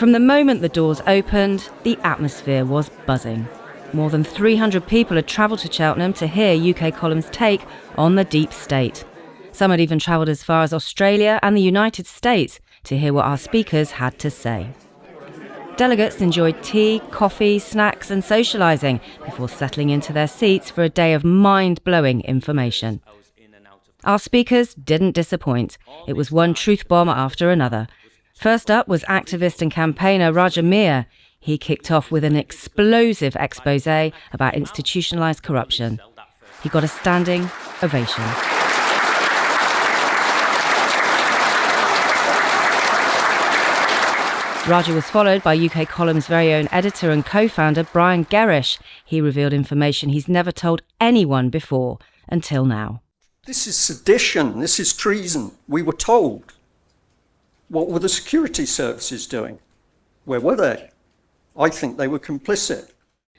From the moment the doors opened, the atmosphere was buzzing. More than 300 people had travelled to Cheltenham to hear UK Column's take on the deep state. Some had even travelled as far as Australia and the United States to hear what our speakers had to say. Delegates enjoyed tea, coffee, snacks and socialising before settling into their seats for a day of mind-blowing information. Our speakers didn't disappoint. It was one truth bomb after another. First up was activist and campaigner Rajamir. He kicked off with an explosive exposé about institutionalised corruption. He got a standing ovation. Raja was followed by UK Column's very own editor and co-founder Brian Garish. He revealed information he's never told anyone before, until now. This is sedition, this is treason. We were told. What were the security services doing? Where were they? I think they were complicit.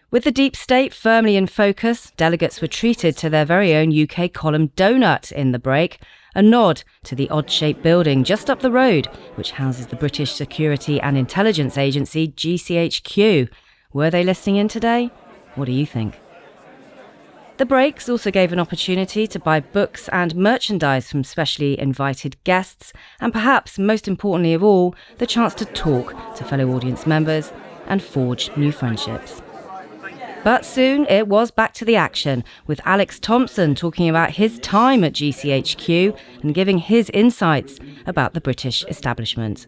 With the deep state firmly in focus, delegates were treated to their very own UK Column doughnut in the break, a nod to the odd-shaped building just up the road, which houses the British Security and Intelligence Agency GCHQ. Were they listening in today? What do you think? The breaks also gave an opportunity to buy books and merchandise from specially invited guests, and perhaps most importantly of all, the chance to talk to fellow audience members and forge new friendships. But soon it was back to the action, with Alex Thompson talking about his time at GCHQ and giving his insights about the British establishment.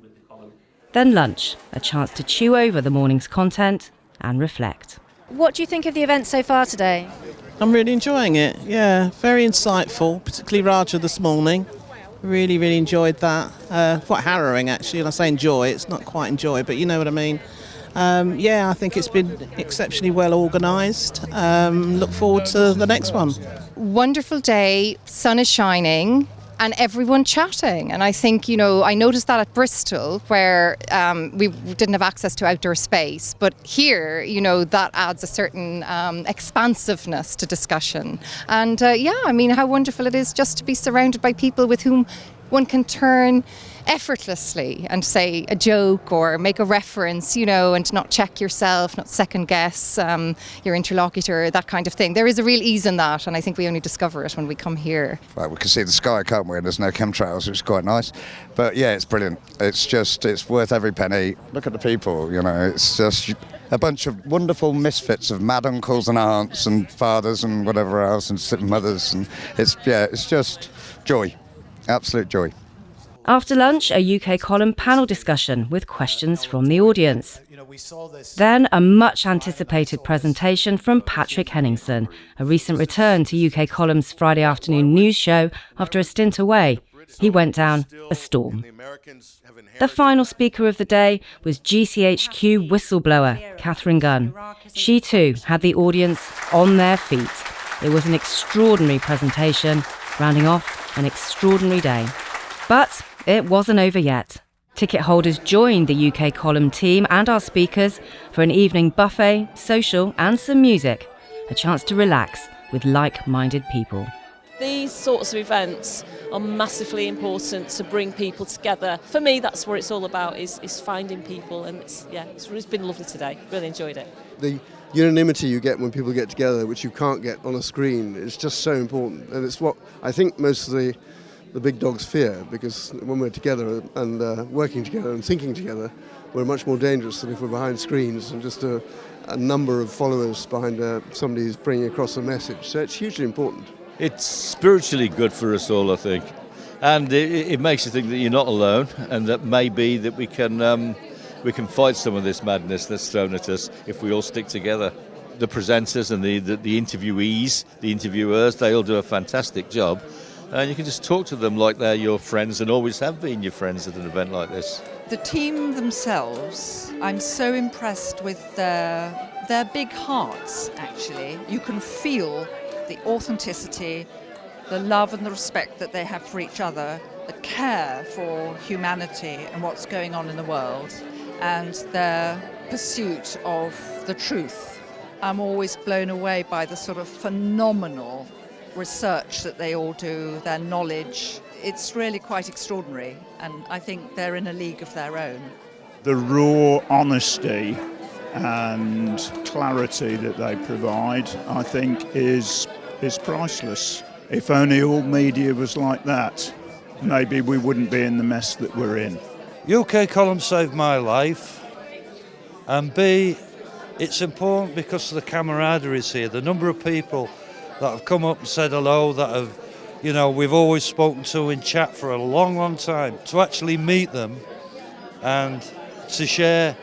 Then lunch, a chance to chew over the morning's content and reflect. What do you think of the event so far today? I'm really enjoying it, yeah, very insightful, particularly Raja this morning. Really enjoyed that. Quite harrowing actually, and I say enjoy, it's not quite enjoy, but you know what I mean. I think it's been exceptionally well organised. Look forward to the next one. Wonderful day, sun is shining and everyone chatting. And I think, I noticed that at Bristol where we didn't have access to outdoor space. But here, that adds a certain expansiveness to discussion. And how wonderful it is just to be surrounded by people with whom one can turn effortlessly and say a joke or make a reference, and not check yourself, not second guess your interlocutor, that kind of thing. There is a real ease in that, and I think we only discover it when we come here. Well, we can see the sky, can't we? And there's no chemtrails, which is quite nice. But yeah, it's brilliant. It's worth every penny. Look at the people, it's just a bunch of wonderful misfits of mad uncles and aunts and fathers and whatever else and mothers. And it's just joy, absolute joy. After lunch, a UK Column panel discussion with questions from the audience. Then a much-anticipated presentation from Patrick Henningsen, a recent return to UK Column's Friday afternoon news show after a stint away. He went down a storm. The final speaker of the day was GCHQ whistleblower Catherine Gunn. She too had the audience on their feet. It was an extraordinary presentation, rounding off an extraordinary day. But it wasn't over yet. Ticket holders joined the UK Column team and our speakers for an evening buffet, social and some music. A chance to relax with like-minded people. These sorts of events are massively important to bring people together. For me, that's what it's all about, is finding people. And it's been lovely today. Really enjoyed it. The unanimity you get when people get together, which you can't get on a screen, is just so important. And it's what I think most of the big dogs fear, because when we're together and working together and thinking together, we're much more dangerous than if we're behind screens and just a number of followers behind somebody who's bringing across a message. So it's hugely important. It's spiritually good for us all, I think. And it makes you think that you're not alone, and that maybe that we can fight some of this madness that's thrown at us if we all stick together. The presenters and the interviewees, the interviewers, they all do a fantastic job. And you can just talk to them like they're your friends and always have been your friends at an event like this. The team themselves, I'm so impressed with their big hearts, actually. You can feel the authenticity, the love and the respect that they have for each other, the care for humanity and what's going on in the world, and their pursuit of the truth. I'm always blown away by the sort of phenomenal research that they all do, their knowledge. It's really quite extraordinary, and I think they're in a league of their own. the raw honesty and clarity that they provide, I think, is priceless. If only all media was like that, maybe we wouldn't be in the mess that we're in. UK column saved my life, and B, it's important because of the camaraderie here. The number of people that have come up and said hello, that have, we've always spoken to in chat for a long, long time. To actually meet them and to share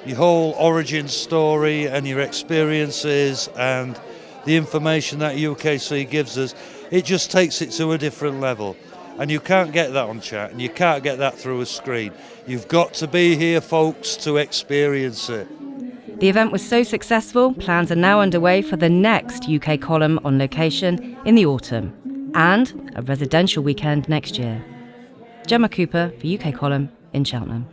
your whole origin story and your experiences and the information that UKC gives us, it just takes it to a different level. And you can't get that on chat, and you can't get that through a screen. You've got to be here, folks, to experience it. The event was so successful, plans are now underway for the next UK column on location in the autumn, and a residential weekend next year. Jemma Cooper for UK column in Cheltenham.